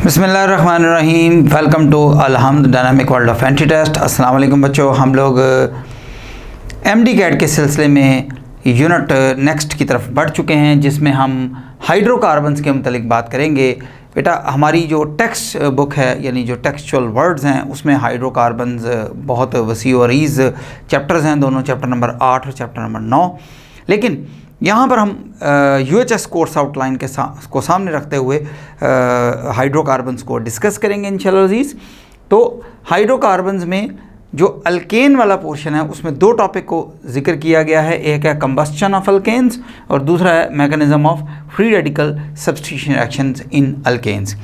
बिस्मिल्लाहिर्रहमानिर्रहीम। Welcome to अलहम्द dynamic world of anti test. अस्सलाम वालेकुम बच्चों, हम लोग एमडी कैट के सिलसिले में यूनिट नेक्स्ट की तरफ बढ़ चुके हैं, जिसमें हम हाइड्रोकार्बन्स के मुतलिक बात करेंगे। बेटा, हमारी जो टेक्स्ट बुक है यानी जो टेक्सचुअल वर्ड्स हैं उसमें हाइड्रोकार्बन्स बहुत वसी और अरीज़ चैप्टर्स हैं, दोनों चैप्टर नंबर 8 और चैप्टर नंबर 9। लेकिन यहाँ पर हम यूएचएस कोर्स आउटलाइन को सामने रखते हुए हाइड्रोकार्बन्स को डिस्कस करेंगे इंशाल्लाह अज़ीज़। तो हाइड्रोकार्बन्स में जो अल्केन वाला पोर्शन है उसमें दो टॉपिक को जिक्र किया गया है। एक है कंबस्शन ऑफ अल्केन्स और दूसरा है mechanism of free radical substitution reactions in alkanes.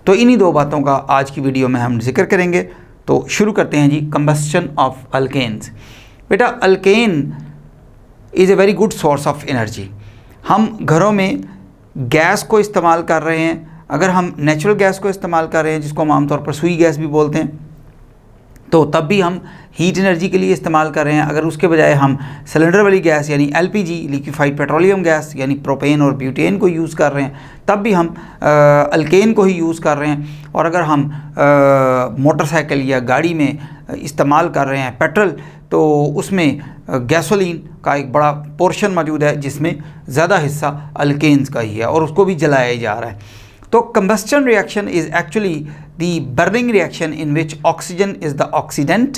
तो इन्हीं दो बातों का आज की वीडियो में हम जिक्र करेंगे। तो शुरू करते हैं जी, कंबस्शन ऑफ अल्केन्स। बेटा, alkane is a very good source of energy. हम घरों में गैस को इस्तेमाल कर रहे हैं, अगर हम नेचुरल गैस को इस्तेमाल कर रहे हैं जिसको हम आमतौर पर सुई गैस भी बोलते हैं, तो तब भी हम हीट एनर्जी के लिए इस्तेमाल कर रहे हैं। अगर उसके बजाय हम सिलेंडर वाली गैस यानी एलपीजी लिक्विफाइड पेट्रोलियम गैस यानी प्रोपेन और ब्यूटेन को यूज़ कर रहे हैं, तब भी हम अल्केन को ही यूज़ कर रहे हैं। और अगर हम मोटरसाइकिल या गाड़ी में इस्तेमाल कर रहे हैं पेट्रोल, तो उसमें गैसोलीन का एक बड़ा पोर्शन मौजूद है जिसमें ज़्यादा हिस्सा अल्केन्स का ही है और उसको भी जलाया जा रहा है। तो combustion reaction is actually the burning reaction in which oxygen is the oxidant,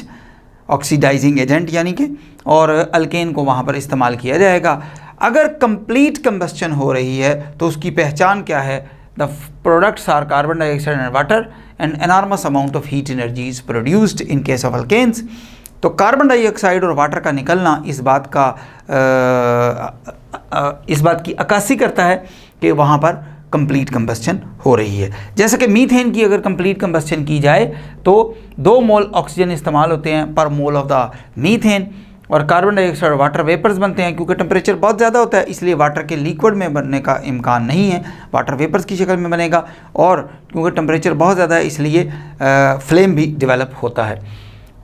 oxidizing agent यानी कि, और अल्केन को वहाँ पर इस्तेमाल किया जाएगा। अगर कंप्लीट कंबस्टन हो रही है तो उसकी पहचान क्या है? The products are carbon dioxide and water and enormous amount of heat energy is produced in case of alkanes. तो कार्बन डाइऑक्साइड और वाटर का निकलना इस बात की अक्कासी करता है कि वहाँ पर कंप्लीट कंबस्टन हो रही है। जैसे कि मीथेन की अगर कंप्लीट कंबस्टन की जाए तो 2 मोल ऑक्सीजन इस्तेमाल होते हैं पर मोल ऑफ द मीथेन, और कार्बन डाइऑक्साइड और वाटर वेपर्स बनते हैं। क्योंकि टेम्परेचर बहुत ज़्यादा होता है इसलिए वाटर के लिक्विड में बनने का इम्कान नहीं है, वाटर वेपर्स की शक्ल में बनेगा। और क्योंकि टेम्परेचर बहुत ज़्यादा है इसलिए फ्लेम भी डेवलप होता है।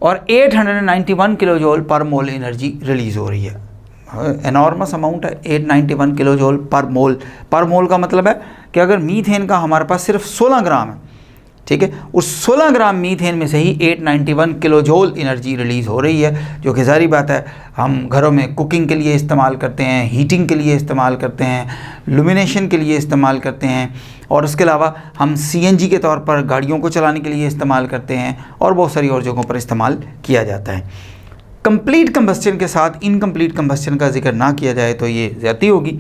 और 891 किलो जूल पर मोल एनर्जी रिलीज़ हो रही है। एनॉर्मस अमाउंट है, 891 किलो जूल पर मोल। पर मोल का मतलब है कि अगर मीथेन का हमारे पास सिर्फ 16 ग्राम है, ठीक है, उस 16 ग्राम मीथेन में से ही 891 किलो जूल एनर्जी रिलीज़ हो रही है, जो कि ज़ाहिर बात है हम घरों में कुकिंग के लिए इस्तेमाल करते हैं, हीटिंग के लिए इस्तेमाल करते हैं, लुमिनेशन के लिए इस्तेमाल करते हैं, और उसके अलावा हम सीएनजी के तौर पर गाड़ियों को चलाने के लिए इस्तेमाल करते हैं, और बहुत सारी और जगहों पर इस्तेमाल किया जाता है। कंप्लीट कंबस्टन के साथ इनकम्प्लीट कंबस्टन का जिक्र ना किया जाए तो ये ज़्यादती होगी।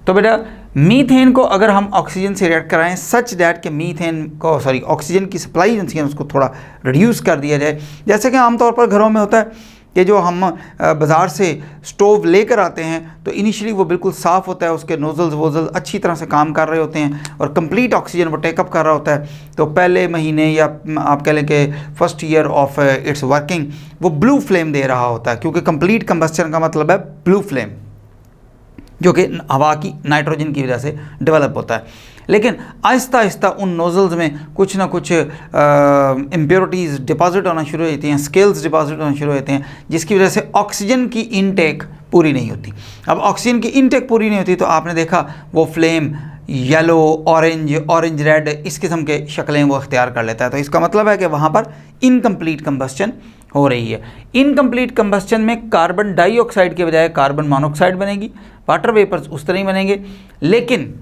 तो बेटा, मीथेन को अगर हम ऑक्सीजन से रिएक्ट कराएं सच दैट कि मीथेन को ऑक्सीजन की सप्लाई जो है उसको थोड़ा रिड्यूस कर दिया जाए। जैसे कि आमतौर पर घरों में होता है कि जो हम बाज़ार से स्टोव लेकर आते हैं तो इनिशियली वो बिल्कुल साफ़ होता है, उसके नोज़ल्स वोज़ल अच्छी तरह से काम कर रहे होते हैं और कंप्लीट ऑक्सीजन वो टेकअप कर रहा होता है। तो पहले महीने या आप कह लें कि first year of its working वो ब्लू फ्लेम दे रहा होता है, क्योंकि कंप्लीट कंबस्टन का मतलब है ब्लू फ्लेम, जो कि हवा की नाइट्रोजन की वजह से डेवलप होता है। लेकिन आहिस्ता आहिस्ता उन नोज़ल्स में कुछ ना कुछ इम्प्योरिटीज़ डिपॉजिट होना शुरू होती हैं, स्केल्स डिपॉजिट होना शुरू होते हैं, जिसकी वजह से ऑक्सीजन की इनटेक पूरी नहीं होती। अब ऑक्सीजन की इनटेक पूरी नहीं होती तो आपने देखा वो फ्लेम येलो, ऑरेंज रेड इस किस्म के शक्लें वो इख्तियार कर लेता है। तो इसका मतलब है कि वहाँ पर इनकम्प्लीट कंबस्टन हो रही है। इनकम्प्लीट कंबस्टन में कार्बन डाइऑक्साइड के बजाय कार्बन मोनोऑक्साइड बनेगी, वाटर वेपर्स उस तरह ही बनेंगे, लेकिन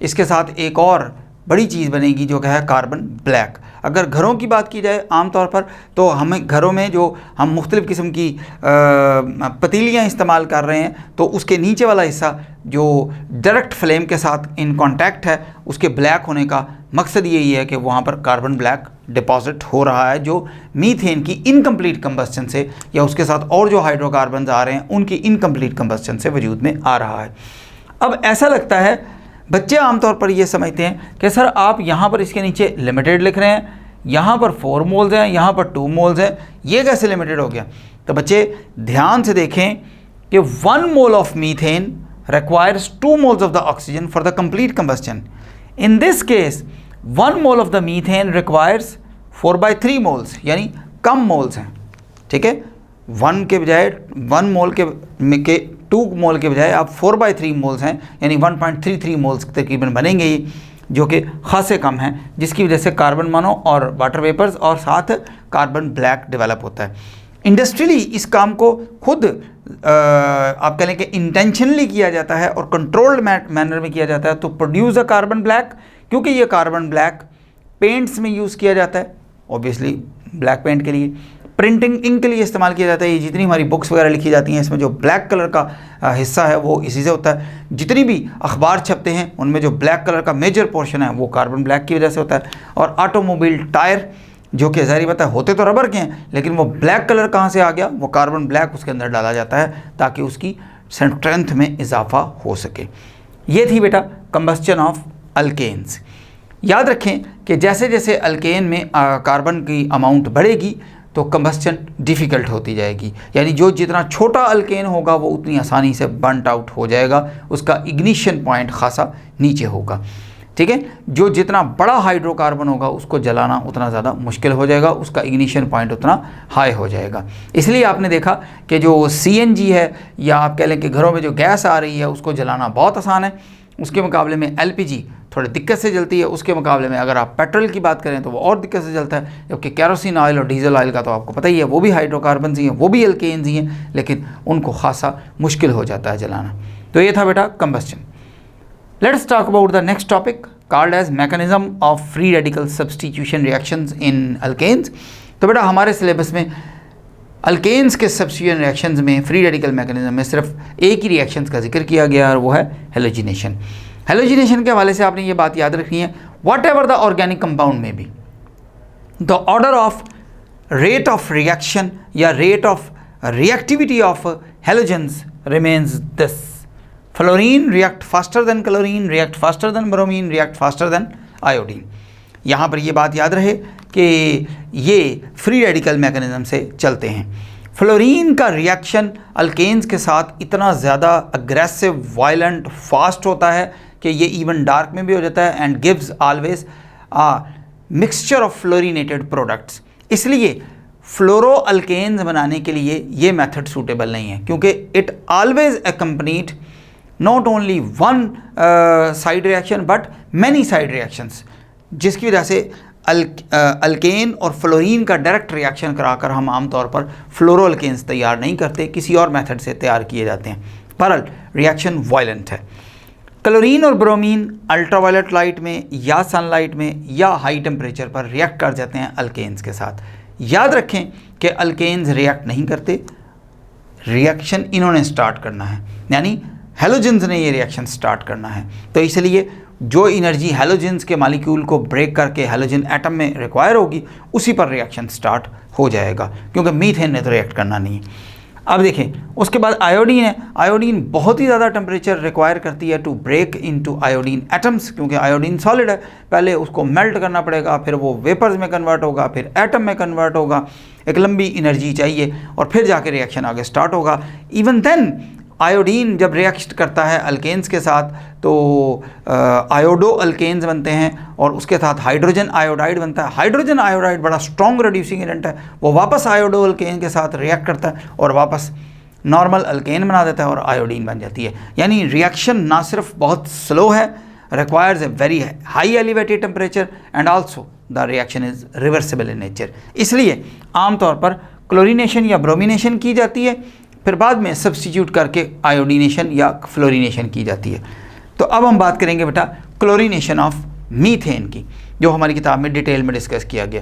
इसके साथ एक और बड़ी चीज़ बनेगी जो कि है कार्बन ब्लैक। अगर घरों की बात की जाए आमतौर पर तो हमें घरों में जो हम मुख्तलिफ़ किस्म की पतीलियाँ इस्तेमाल कर रहे हैं तो उसके नीचे वाला हिस्सा जो डायरेक्ट फ्लेम के साथ इन कांटेक्ट है उसके ब्लैक होने का मकसद यही है कि वहाँ पर कार्बन ब्लैक डिपॉजिट हो रहा है, जो मीथेन की इनकम्प्लीट कंबस्टन से या उसके साथ और जो हाइड्रोकार्बन आ रहे हैं उनकी इनकम्प्लीट कंबस्टन से वजूद में आ रहा है। अब ऐसा लगता है बच्चे आमतौर पर ये समझते हैं कि सर आप यहाँ पर इसके नीचे लिमिटेड लिख रहे हैं, यहाँ पर 4 मोल्स हैं, यहाँ पर 2 मोल्स हैं, ये कैसे लिमिटेड हो गया? तो बच्चे ध्यान से देखें कि 1 mole of methane requires 2 moles of the oxygen for the complete combustion. In this case 1 mole of the methane requires 4/3 moles, यानी कम मोल्स हैं, ठीक है। 1 के बजाय 1 मोल के 2 मोल के बजाय आप 4/3 मोल्स हैं, यानी 1.33 मोल्स तकरीबन बनेंगे ये, जो कि खासे कम हैं, जिसकी वजह से कार्बन मोनो और वाटर वेपर्स और साथ कार्बन ब्लैक डेवलप होता है। इंडस्ट्रियली इस काम को खुद आप कह लें कि इंटेंशनली किया जाता है और कंट्रोल्ड मैनर में किया जाता है तो प्रोड्यूस अ कार्बन ब्लैक, क्योंकि ये कार्बन ब्लैक पेंट्स में यूज़ किया जाता है, ऑब्वियसली ब्लैक पेंट के लिए, प्रिंटिंग इंक के लिए इस्तेमाल किया जाता है। ये जितनी हमारी बुक्स वगैरह लिखी जाती हैं इसमें जो ब्लैक कलर का हिस्सा है वो इसी से होता है। जितनी भी अखबार छपते हैं उनमें जो ब्लैक कलर का मेजर पोर्शन है वो कार्बन ब्लैक की वजह से होता है। और ऑटोमोबाइल टायर जो कि ज़ाहिर बात है होते तो रबर के हैं, लेकिन वो ब्लैक कलर कहाँ से आ गया, वो कार्बन ब्लैक उसके अंदर डाला जाता है ताकि उसकी स्ट्रेंथ में इजाफा हो सके। ये थी बेटा कंबस्चन ऑफ अल्केन्स। याद रखें कि जैसे जैसे अल्केन में कार्बन की अमाउंट बढ़ेगी तो कंबस्चन डिफ़िकल्ट होती जाएगी, यानी जो जितना छोटा अल्केन होगा वो उतनी आसानी से बर्नट आउट हो जाएगा, उसका इग्निशन पॉइंट खासा नीचे होगा। ठीक है, जो जितना बड़ा हाइड्रोकार्बन होगा उसको जलाना उतना ज़्यादा मुश्किल हो जाएगा, उसका इग्निशन पॉइंट उतना हाई हो जाएगा। इसलिए आपने देखा कि जो CNG है या आप कह लें कि घरों में जो गैस आ रही है उसको जलाना बहुत आसान है, उसके मुकाबले में LPG थोड़ी दिक्कत से जलती है। उसके मुकाबले में अगर आप पेट्रोल की बात करें तो वो और दिक्कत से जलता है, जबकि केरोसिन ऑयल और डीजल ऑयल का तो आपको पता ही है वो भी हाइड्रोकार्बन ही हैं, वो भी अल्केन्स ही हैं, लेकिन उनको खासा मुश्किल हो जाता है जलाना। तो ये था बेटा combustion. Let's talk about the next topic called as mechanism of free radical substitution reactions in alkanes। तो बेटा हमारे सिलेबस में अल्केन्स के सब्स्टिट्यूशन रिएक्शंस में फ्री रेडिकल मैकेनिज्म में सिर्फ एक ही रिएक्शंस का जिक्र किया गया और वो है हेलोजिनेशन। हेलोजिनेशन के हवाले से आपने ये बात याद रखनी है, whatever the organic compound में भी the order of rate of reaction या rate of reactivity of halogens remains this. Fluorine react faster than chlorine, react faster than bromine, react faster than iodine. यहाँ पर ये बात याद रहे कि ये फ्री रेडिकल मैकेनिज्म से चलते हैं। फ्लोरीन का रिएक्शन अल्केन्स के साथ इतना ज़्यादा अग्रेसिव, वायलेंट, फास्ट होता है कि ये इवन डार्क में भी हो जाता है and gives always a mixture of fluorinated products. इसलिए फ्लोरो अल्केन्स बनाने के लिए ये मेथड सूटेबल नहीं है, क्योंकि it always accompanied not only one side reaction but many side reactions, जिसकी वजह से अल्केन और फ्लोरीन का डायरेक्ट रिएक्शन कराकर हम आमतौर पर फ्लोरो अल्केन्स तैयार नहीं करते, किसी और मेथड से तैयार किए जाते हैं। बहरहाल रिएक्शन वायलेंट है। क्लोरीन और ब्रोमीन अल्ट्रावायलेट लाइट में या सनलाइट में या हाई टेम्परेचर पर रिएक्ट कर जाते हैं अल्केन्स के साथ। याद रखें कि अल्केन्स रिएक्ट नहीं करते, रिएक्शन इन्होंने स्टार्ट करना है, यानी हेलोजेंस ने ये रिएक्शन स्टार्ट करना है। तो इसलिए जो एनर्जी हेलोजेंस के मालिक्यूल को ब्रेक करके हेलोजन एटम में रिक्वायर होगी उसी पर रिएक्शन स्टार्ट हो जाएगा, क्योंकि मीथेन ने तो रिएक्ट करना नहीं है। अब देखें उसके बाद आयोडीन है। आयोडीन बहुत ही ज़्यादा टेम्परेचर रिक्वायर करती है to break into iodine atoms, क्योंकि आयोडीन सॉलिड है, पहले उसको मेल्ट करना पड़ेगा, फिर वो वेपर्स में कन्वर्ट होगा, फिर एटम में कन्वर्ट होगा, एक लंबी एनर्जी चाहिए और फिर जाके रिएक्शन आगे स्टार्ट होगा। इवन देन आयोडीन जब रिएक्ट करता है अल्केन्स के साथ तो आयोडो अल्केन्स बनते हैं और उसके साथ हाइड्रोजन आयोडाइड बनता है। हाइड्रोजन आयोडाइड बड़ा स्ट्रॉन्ग रिड्यूसिंग एजेंट है, वो वापस आयोडो अल्केन के साथ रिएक्ट करता है और वापस नॉर्मल अल्केन बना देता है और आयोडीन बन जाती है। यानी रिएक्शन ना सिर्फ बहुत स्लो है, requires a very high elevated temperature and also the reaction is reversible in nature. इसलिए आमतौर पर क्लोरीनेशन या ब्रोमिनेशन की जाती है, फिर बाद में सब्स्टिट्यूट करके आयोडीनेशन या फ्लोरीनेशन की जाती है। तो अब हम बात करेंगे बेटा क्लोरीनेशन ऑफ मीथेन की, जो हमारी किताब में डिटेल में डिस्कस किया गया।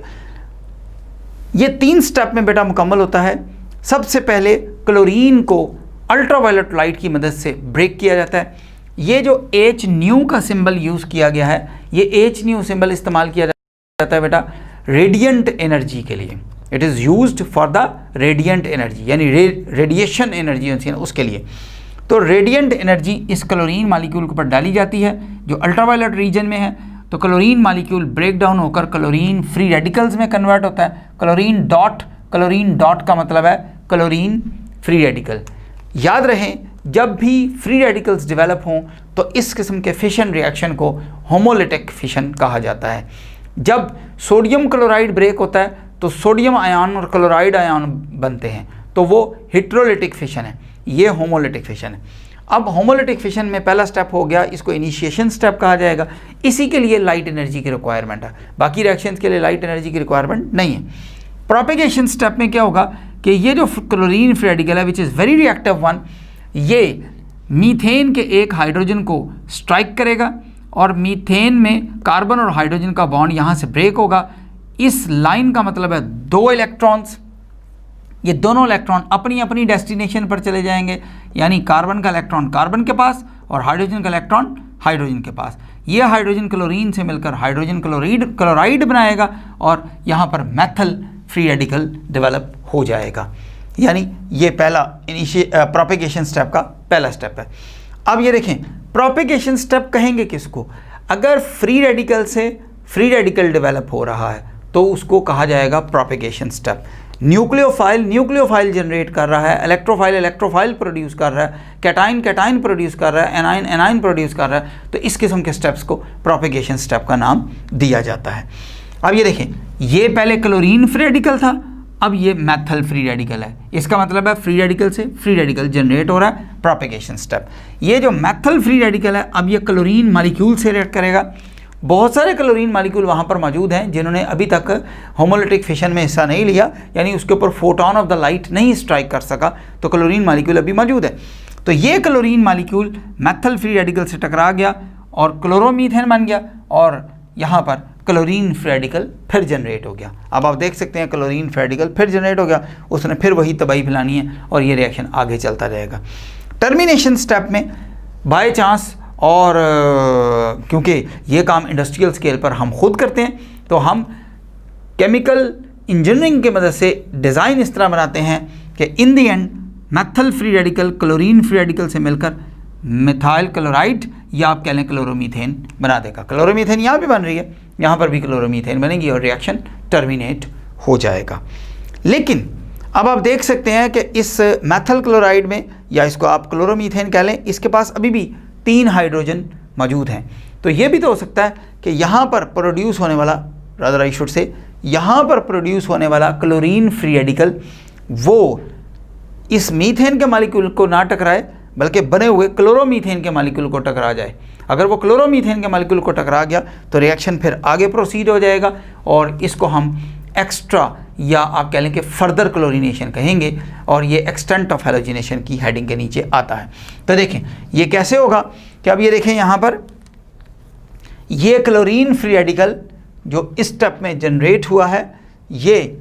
ये 3 स्टेप में बेटा मुकम्मल होता है। सबसे पहले क्लोरीन को अल्ट्रावायलेट लाइट की मदद से ब्रेक किया जाता है। ये जो H का सिंबल यूज़ किया गया है, ये H सिंबल इस्तेमाल किया जाता है बेटा रेडियंट एनर्जी के लिए। It is used for the radiant energy, यानी रेडिएशन एनर्जी होती है उसके लिए। तो रेडियंट एनर्जी इस क्लोरीन मालिक्यूल के ऊपर डाली जाती है जो अल्ट्रावायलेट रीजन में है। तो क्लोरीन मालिक्यूल ब्रेक डाउन होकर क्लोरीन फ्री रेडिकल्स में कन्वर्ट होता है। क्लोरीन डॉट का मतलब है क्लोरीन फ्री रेडिकल। याद रहे जब भी फ्री रेडिकल्स डेवलप हों तो इस किस्म के फिशन रिएक्शन को होमोलिटिक फिशन कहा जाता है। जब सोडियम क्लोराइड ब्रेक होता है तो सोडियम आयन और क्लोराइड आयन बनते हैं, तो वो हेट्रोलिटिक फिशन है, ये होमोलिटिक फिशन है। अब होमोलिटिक फिशन में पहला स्टेप हो गया, इसको इनिशिएशन स्टेप कहा जाएगा। इसी के लिए लाइट एनर्जी की रिक्वायरमेंट है, बाकी रिएक्शंस के लिए लाइट एनर्जी की रिक्वायरमेंट नहीं है। प्रोपेगेशन स्टेप में क्या होगा कि ये जो क्लोरीन फ्री रेडिकल है which is very reactive one, ये मीथेन के एक हाइड्रोजन को स्ट्राइक करेगा और मीथेन में कार्बन और हाइड्रोजन का बॉन्ड यहाँ से ब्रेक होगा। इस लाइन का मतलब है 2 इलेक्ट्रॉन्स, ये दोनों इलेक्ट्रॉन अपनी अपनी डेस्टिनेशन पर चले जाएंगे, यानी कार्बन का इलेक्ट्रॉन कार्बन के पास और हाइड्रोजन का इलेक्ट्रॉन हाइड्रोजन के पास। ये हाइड्रोजन क्लोरीन से मिलकर हाइड्रोजन क्लोराइड बनाएगा और यहाँ पर मेथल फ्री रेडिकल डेवलप हो जाएगा। यानी ये पहला प्रोपेगेशन स्टेप का पहला स्टेप है। अब ये देखें, प्रोपेगेशन स्टेप कहेंगे किसको? अगर फ्री रेडिकल से फ्री रेडिकल डेवलप हो रहा है तो उसको कहा जाएगा प्रोपेगेशन स्टेप। न्यूक्लियोफाइल जनरेट कर रहा है, इलेक्ट्रोफाइल प्रोड्यूस कर रहा है, कैटाइन प्रोड्यूस कर रहा है, एनाइन प्रोड्यूस कर रहा है, तो इस किस्म के स्टेप्स को प्रोपेगेशन स्टेप का नाम दिया जाता है। अब ये देखें, ये पहले क्लोरीन फ्री रेडिकल था, अब ये मेथल फ्री रेडिकल है। इसका मतलब है फ्री रेडिकल से फ्री रेडिकल जनरेट हो रहा है, प्रोपेगेशन स्टेप। ये जो मेथल फ्री रेडिकल है, अब ये क्लोरीन मॉलिक्यूल से रिएक्ट करेगा। बहुत सारे क्लोरीन मॉलिक्यूल वहाँ पर मौजूद हैं जिन्होंने अभी तक होमोलिटिक फिशन में हिस्सा नहीं लिया, यानी उसके ऊपर फोटोन ऑफ द लाइट नहीं स्ट्राइक कर सका, तो क्लोरीन मॉलिक्यूल अभी मौजूद है। तो ये chlorine molecule methyl free radical से टकरा गया और क्लोरोमीथेन बन गया और यहाँ पर क्लोरीन फ्री रेडिकल फिर जनरेट हो गया। अब आप देख सकते हैं क्लोरीन फ्री रेडिकल फिर जनरेट हो गया, उसने फिर वही तबाही फैलानी है और ये रिएक्शन आगे चलता रहेगा। टर्मिनेशन स्टेप में बाय चांस और क्योंकि ये काम इंडस्ट्रियल स्केल पर हम खुद करते हैं, तो हम केमिकल इंजीनियरिंग की मदद से डिज़ाइन इस तरह बनाते हैं कि in the end methyl free radical chlorine free radical से मिलकर मिथाइल क्लोराइड या आप कह लें क्लोरोमीथेन बना देगा। क्लोरोमीथेन यहाँ भी बन रही है, यहाँ पर भी क्लोरोमीथेन बनेगी और रिएक्शन टर्मिनेट हो जाएगा। लेकिन अब आप देख सकते हैं कि इस मेथल क्लोराइड में, या इसको आप क्लोरोमीथेन कह लें, इसके पास अभी भी 3 हाइड्रोजन मौजूद हैं। तो ये भी तो हो सकता है कि यहाँ पर प्रोड्यूस होने वाला, रादर आई शुड से, यहाँ पर प्रोड्यूस होने वाला क्लोरीन फ्री रेडिकल वो इस मीथेन के मॉलिक्यूल को ना टकराए बल्कि बने हुए क्लोरोमीथेन के मॉलिक्यूल को टकरा जाए। अगर वो क्लोरोमीथेन के मॉलिक्यूल को टकरा गया तो रिएक्शन फिर आगे प्रोसीड हो जाएगा और इसको हम एक्स्ट्रा या आप कह लें कि फर्दर क्लोरीनेशन कहेंगे और ये एक्सटेंट ऑफ हैलोजिनेशन की हेडिंग के नीचे आता है। तो देखें ये कैसे होगा कि अब ये देखें यहाँ पर ये क्लोरीन फ्री रेडिकल जो इस स्टेप में जनरेट हुआ है ये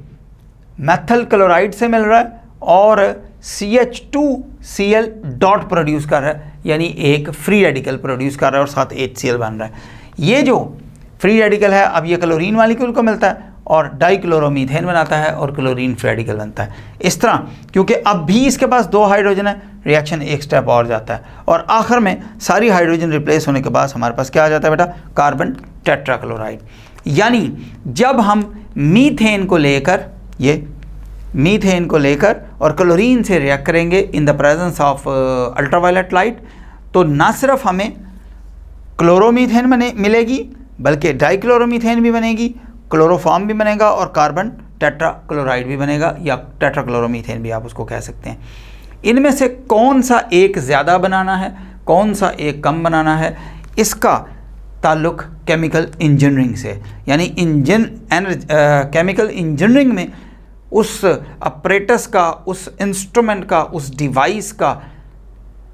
मेथल क्लोराइड से मिल रहा है और CH2Cl डॉट प्रोड्यूस कर रहा है, यानी एक फ्री रेडिकल प्रोड्यूस कर रहा है और साथ HCl बन रहा है। ये जो फ्री रेडिकल है अब ये क्लोरीन मॉलिक्यूल को मिलता है और डाइक्लोरोमीथेन बनाता है और क्लोरीन फ्री रेडिकल बनता है। इस तरह क्योंकि अब भी इसके पास 2 हाइड्रोजन है, रिएक्शन एक स्टेप और जाता है और आखिर में सारी हाइड्रोजन रिप्लेस होने के बाद हमारे पास क्या आ जाता है बेटा? Carbon tetrachloride. यानी जब हम मीथेन को लेकर और क्लोरीन से रिएक्ट करेंगे in the presence of ultraviolet light, तो ना सिर्फ हमें क्लोरोमीथेन मिलेगी बल्कि डाइक्लोरोमीथेन भी बनेगी, क्लोरोफॉर्म भी बनेगा और कार्बन टेट्राक्लोराइड भी बनेगा या टेट्राक्लोरोमीथेन भी आप उसको कह सकते हैं। इनमें से कौन सा एक ज़्यादा बनाना है, कौन सा एक कम बनाना है, इसका ताल्लुक़ केमिकल इंजीनियरिंग से, यानी केमिकल इंजीनियरिंग में उस अपरेटस का, उस इंस्ट्रूमेंट का, उस डिवाइस का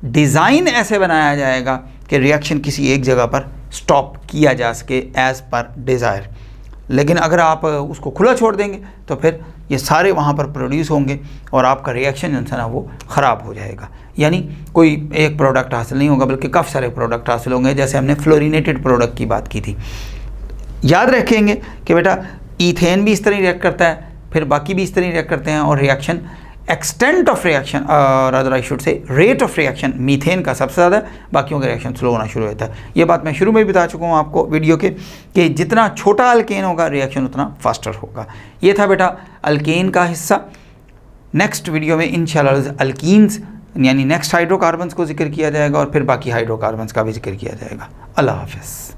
डिज़ाइन ऐसे बनाया जाएगा कि रिएक्शन किसी एक जगह पर स्टॉप किया जा सके एज़ पर डिज़ायर। लेकिन अगर आप उसको खुला छोड़ देंगे तो फिर ये सारे वहाँ पर प्रोड्यूस होंगे और आपका रिएक्शन जो है ना वो ख़राब हो जाएगा, यानी कोई एक प्रोडक्ट हासिल नहीं होगा बल्कि काफ़ी सारे प्रोडक्ट हासिल होंगे, जैसे हमने फ्लोरिनेटेड प्रोडक्ट की बात की थी। याद रखेंगे कि बेटा ईथेन भी इस तरह रिएक्ट करता है, फिर बाकी भी इस तरह रिएक्ट करते हैं और reaction extent of reaction rather I should say rate of reaction methane का सबसे ज़्यादा, बाकियों का रिएक्शन स्लो होना शुरू होता है। ये बात मैं शुरू में भी बता चुका हूँ आपको वीडियो के कि जितना छोटा अल्केन होगा रिएक्शन उतना फास्टर होगा। ये था बेटा अल्केन का हिस्सा। नेक्स्ट वीडियो में इंशाल्लाह अल्कीन्स यानी नेक्स्ट हाइड्रोकार्बन्स को जिक्र किया जाएगा और फिर बाकी हाइड्रोकार्बन्स का भी जिक्र किया जाएगा। अल्लाह हाफ़िज़।